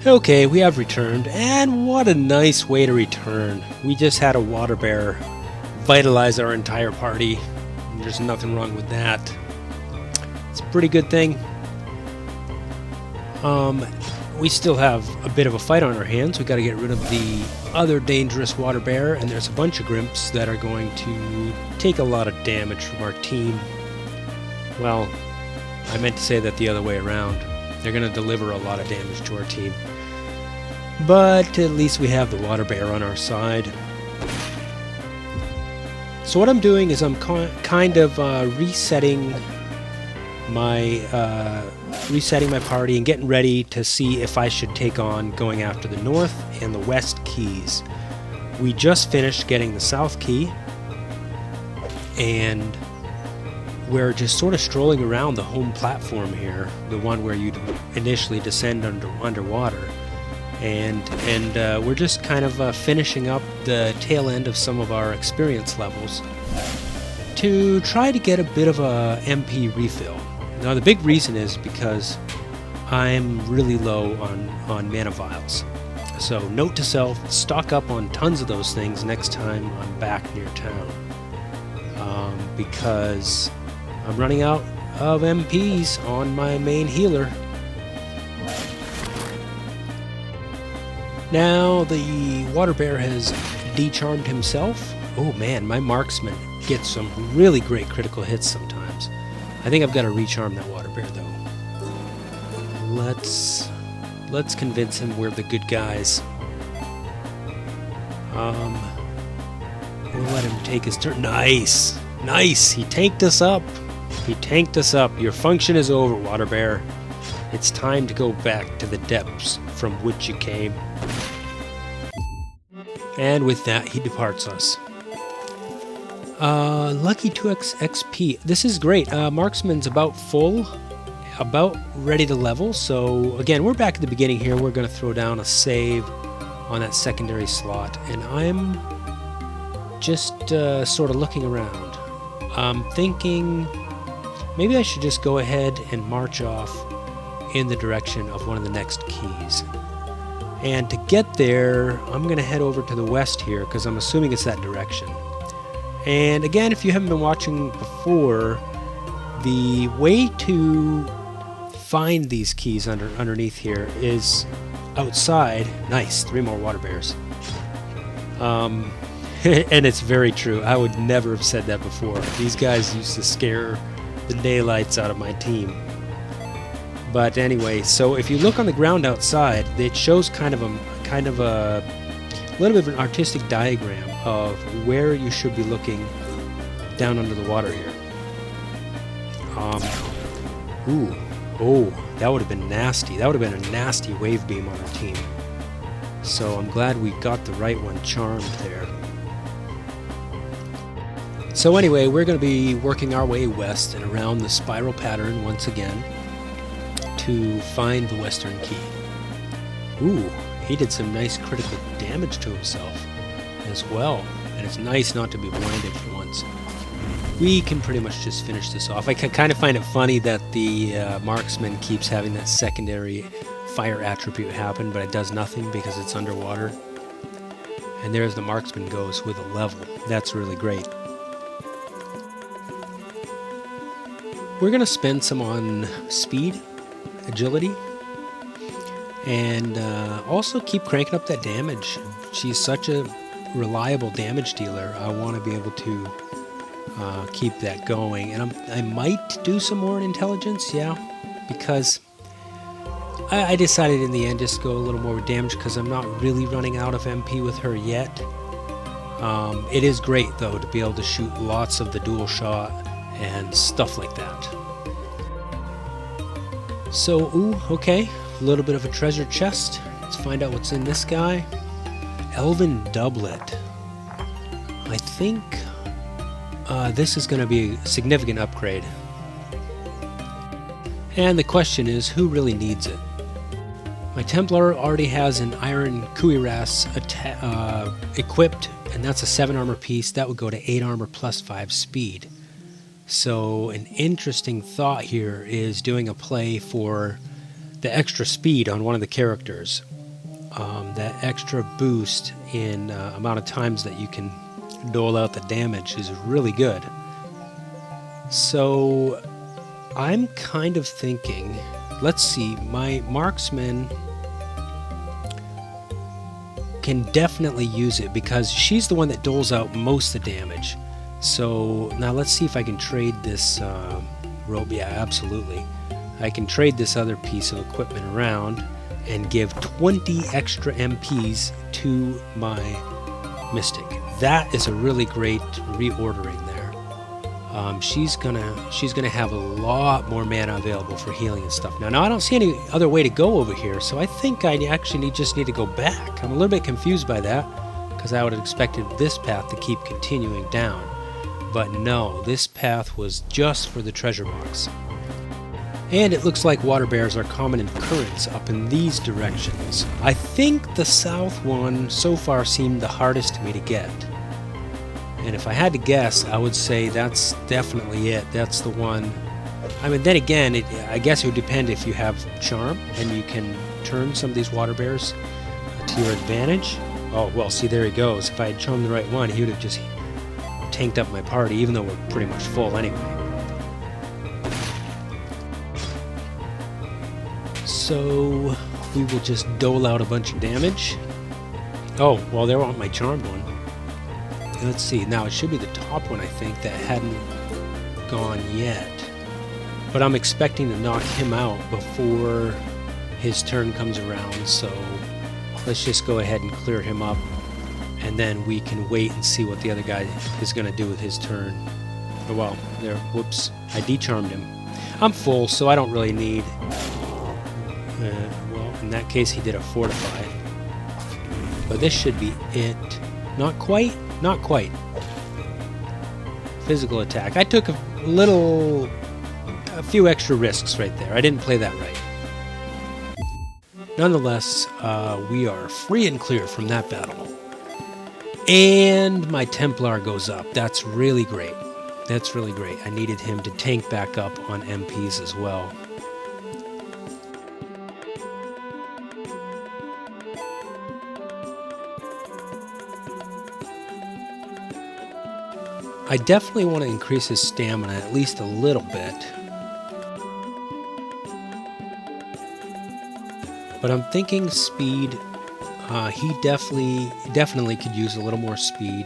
Okay, we have returned, and what a nice way to return. We just had a water bear vitalize our entire party. There's nothing wrong with that. It's a pretty good thing. We still have a bit of a fight on our hands. We got to get rid of the other dangerous water bear, and there's a bunch of Grimps that are going to take a lot of damage from our team. Well, I meant to say that the other way around. They're going to deliver a lot of damage to our team. But at least we have the water bear on our side. So what I'm doing is I'm kind of resetting my party and getting ready to see if I should take on going after the north and the west keys. We just finished getting the south key, and we're just sort of strolling around the home platform here, the one where you'd initially descend underwater, and we're just kind of finishing up the tail end of some of our experience levels to try to get a bit of a MP refill. Now the big reason is because I'm really low on mana vials. So note to self, stock up on tons of those things next time I'm back near town. Because I'm running out of MPs on my main healer. Now the water bear has decharmed himself. Oh man, my marksman gets some really great critical hits sometimes. I think I've got to recharm that water bear though. Let's convince him we're the good guys. We'll let him take his turn. Nice! Nice! He tanked us up! He tanked us up. Your function is over, water bear. It's time to go back to the depths from which you came. And with that, he departs us. Lucky 2x XP. This is great. Marksman's about full, about ready to level. So again, we're back at the beginning here. We're going to throw down a save on that secondary slot, and I'm just sort of looking around. I'm thinking maybe I should just go ahead and march off in the direction of one of the next keys. And to get there, I'm going to head over to the west here because I'm assuming it's that direction. And again, if you haven't been watching before, the way to find these keys underneath here is outside. Nice, 3 more water bears. And it's very true. I would never have said that before. These guys used to scare the daylights out of my team. But anyway, so if you look on the ground outside, it shows kind of a little bit of an artistic diagram of where you should be looking down under the water here. Oh, that would have been nasty. That would have been a nasty wave beam on our team. So I'm glad we got the right one charmed there. So anyway, we're going to be working our way west and around the spiral pattern once again to find the western key. Ooh, he did some nice critical damage to himself as well. And it's nice not to be blinded for once. We can pretty much just finish this off. I can kind of find it funny that the marksman keeps having that secondary fire attribute happen, but it does nothing because it's underwater. And there's the marksman goes with a level. That's really great. We're going to spend some on speed, agility, and also keep cranking up that damage. She's such a reliable damage dealer. I want to be able to keep that going. And I might do some more in intelligence, yeah, because I decided in the end just go a little more with damage because I'm not really running out of MP with her yet. It is great, though, to be able to shoot lots of the dual shot and stuff like that. So, okay, a little bit of a treasure chest. Let's find out what's in this guy. Elven doublet. I think this is going to be a significant upgrade. And the question is, who really needs it? My Templar already has an Iron Cuirass equipped, and that's a 7 armor piece. That would go to 8 armor plus 5 speed. So an interesting thought here is doing a play for the extra speed on one of the characters. That extra boost in amount of times that you can dole out the damage is really good. So I'm kind of thinking, let's see, my marksman can definitely use it because she's the one that doles out most of the damage. So now let's see if I can trade this rope. Yeah, absolutely. I can trade this other piece of equipment around and give 20 extra MPs to my Mystic. That is a really great reordering there. She's gonna have a lot more mana available for healing and stuff. Now I don't see any other way to go over here, so I think I actually just need to go back. I'm a little bit confused by that because I would have expected this path to keep continuing down. But no, this path was just for the treasure box. And it looks like water bears are common in currents up in these directions. I think the south one so far seemed the hardest to me to get. And if I had to guess, I would say that's definitely it. That's the one. I mean, then again, I guess it would depend if you have charm and you can turn some of these water bears to your advantage. Oh, well, see, there he goes. If I had charmed the right one, he would have just tanked up my party, even though we're pretty much full anyway. So we will just dole out a bunch of damage. Oh, well, there went my charmed one. Let's see, now it should be the top one, I think, that hadn't gone yet. But I'm expecting to knock him out before his turn comes around, so let's just go ahead and clear him up, and then we can wait and see what the other guy is going to do with his turn. Oh, well, there, whoops, I decharmed him. I'm full, so I don't really need... well, in that case, he did a fortify. But this should be it. Not quite. Not quite. Physical attack. I took a few extra risks right there. I didn't play that right. Nonetheless, we are free and clear from that battle. And my Templar goes up. That's really great. That's really great. I needed him to tank back up on MPs as well. I definitely want to increase his stamina at least a little bit. But I'm thinking speed. He definitely could use a little more speed.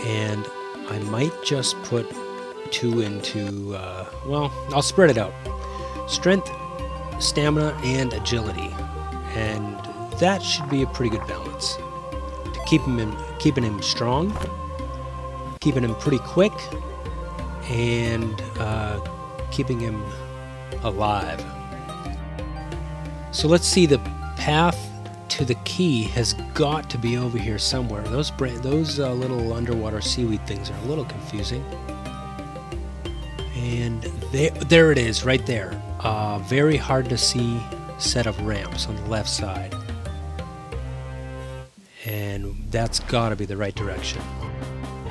And I might just put 2 into, well, I'll spread it out. Strength, stamina, and agility. And that should be a pretty good balance. To keeping him strong, keeping him pretty quick, and keeping him alive. So let's see, the path to the key has got to be over here somewhere. Those little underwater seaweed things are a little confusing. And there it is, right there. Very hard to see set of ramps on the left side. And that's got to be the right direction.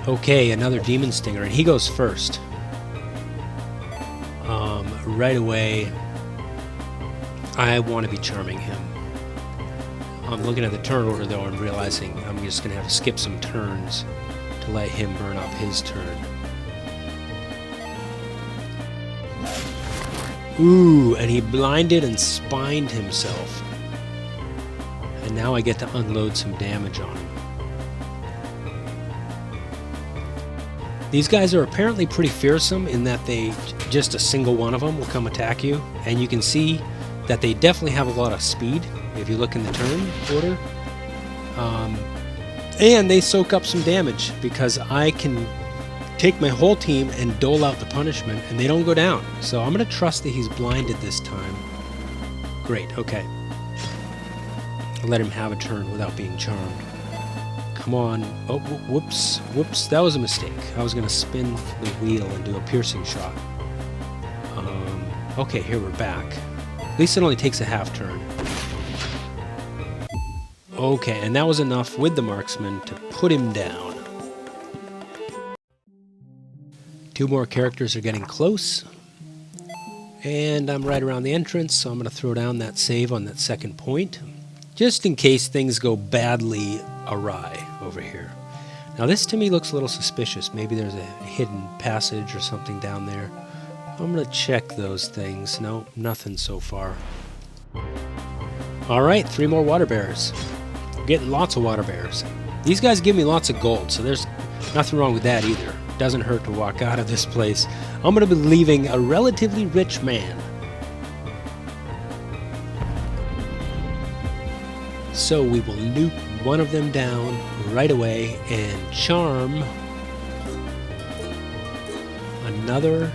Okay, another demon stinger, and he goes first. Right away, I want to be charming him. I'm looking at the turn order though and realizing I'm just going to have to skip some turns to let him burn up his turn. Ooh, and he blinded and spined himself. And now I get to unload some damage on him. These guys are apparently pretty fearsome in that just a single one of them will come attack you, and you can see that they definitely have a lot of speed if you look in the turn order. And they soak up some damage because I can take my whole team and dole out the punishment and they don't go down. So I'm going to trust that he's blinded this time. Great, okay. I'll let him have a turn without being charmed. Come on. Oh, whoops. Whoops. That was a mistake. I was going to spin the wheel and do a piercing shot. Okay, here we're back. At least it only takes a half turn. Okay, and that was enough with the marksman to put him down. 2 more characters are getting close. And I'm right around the entrance, so I'm going to throw down that save on that second point, just in case things go badly awry over here. Now this to me looks a little suspicious. Maybe there's a hidden passage or something down there. I'm going to check those things. No, nothing so far. Alright, 3 more water bears. We're getting lots of water bears. These guys give me lots of gold, so there's nothing wrong with that either. Doesn't hurt to walk out of this place. I'm going to be leaving a relatively rich man. So we will nuke one of them down right away and charm another.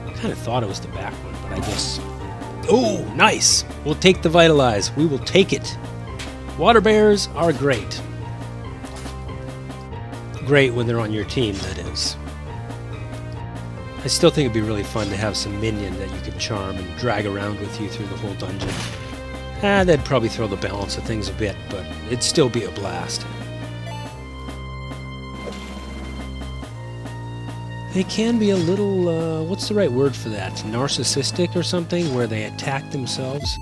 I kind of thought it was the back one, but I guess... Oh, nice! We'll take the Vitalize. We will take it. Water bears are great. Great when they're on your team, that is. I still think it'd be really fun to have some minion that you could charm and drag around with you through the whole dungeon. That'd probably throw the balance of things a bit, but it'd still be a blast. They can be a little, what's the right word for that? Narcissistic or something, where they attack themselves.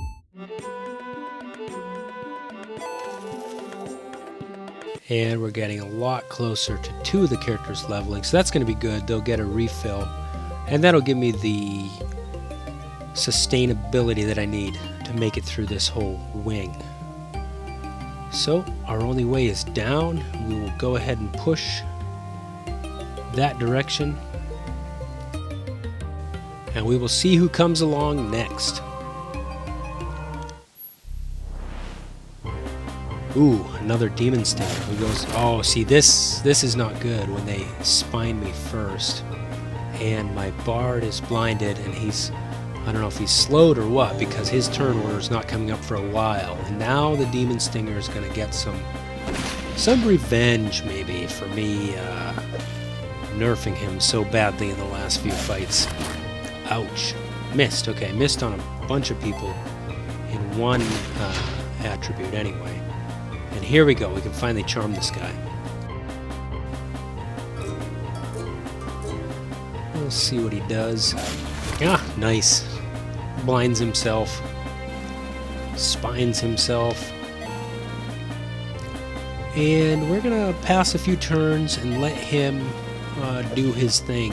And we're getting a lot closer to 2 of the characters leveling, so that's going to be good. They'll get a refill, and that'll give me the sustainability that I need to make it through this whole wing. So our only way is down. We will go ahead and push that direction, and we will see who comes along next. Ooh, another demon stinger who goes, oh, see, this is not good when they spine me first. And my bard is blinded, and he's, I don't know if he's slowed or what, because his turn order is not coming up for a while. And now the demon stinger is going to get some revenge, maybe, for me nerfing him so badly in the last few fights. Ouch. Missed. Okay, missed on a bunch of people in one attribute anyway. And here we go. We can finally charm this guy. We'll see what he does. Ah, nice. Blinds himself. Spines himself. And we're going to pass a few turns and let him do his thing.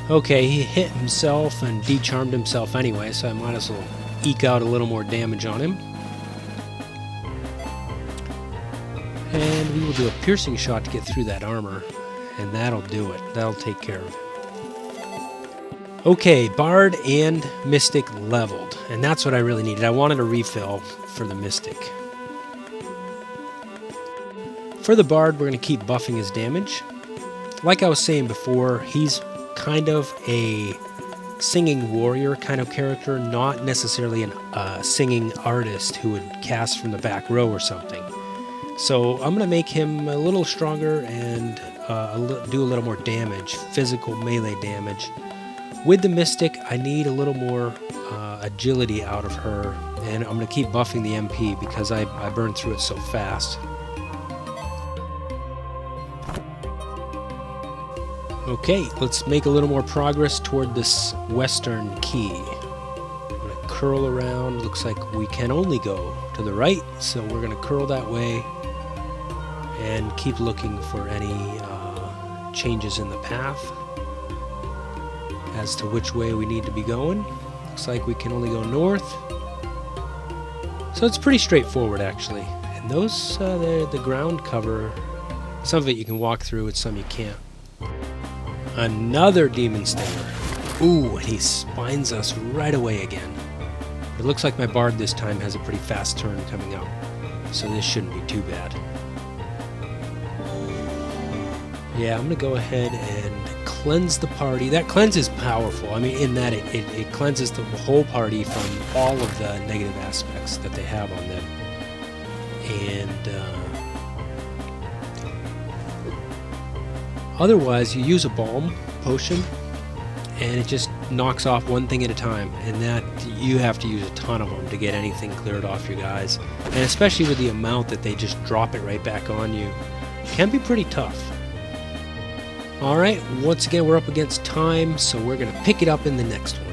Okay, he hit himself and decharmed himself anyway, so I might as well eke out a little more damage on him. And we will do a piercing shot to get through that armor, and that'll do it. That'll take care of it. Okay, Bard and Mystic leveled, and that's what I really needed. I wanted a refill for the Mystic. For the Bard, we're going to keep buffing his damage. Like I was saying before, he's kind of a singing warrior kind of character, not necessarily a singing artist who would cast from the back row or something. So I'm going to make him a little stronger and do a little more damage, physical melee damage. With the Mystic, I need a little more agility out of her, and I'm going to keep buffing the MP because I burn through it so fast. Okay, let's make a little more progress toward this western key. I'm going to curl around. Looks like we can only go to the right, so we're going to curl that way and keep looking for any changes in the path as to which way we need to be going. Looks like we can only go north. So it's pretty straightforward, actually. And those, the ground cover, some of it you can walk through and some you can't. Another demon stinger. Ooh, and he spines us right away again. It looks like my Bard this time has a pretty fast turn coming up, so this shouldn't be too bad. Yeah, I'm going to go ahead and cleanse the party. That cleanse is powerful. I mean, in that it cleanses the whole party from all of the negative aspects that they have on them. And otherwise, you use a balm potion, and it just knocks off one thing at a time. And that you have to use a ton of them to get anything cleared off your guys. And especially with the amount that they just drop it right back on you, it can be pretty tough. All right, once again, we're up against time, so we're going to pick it up in the next one.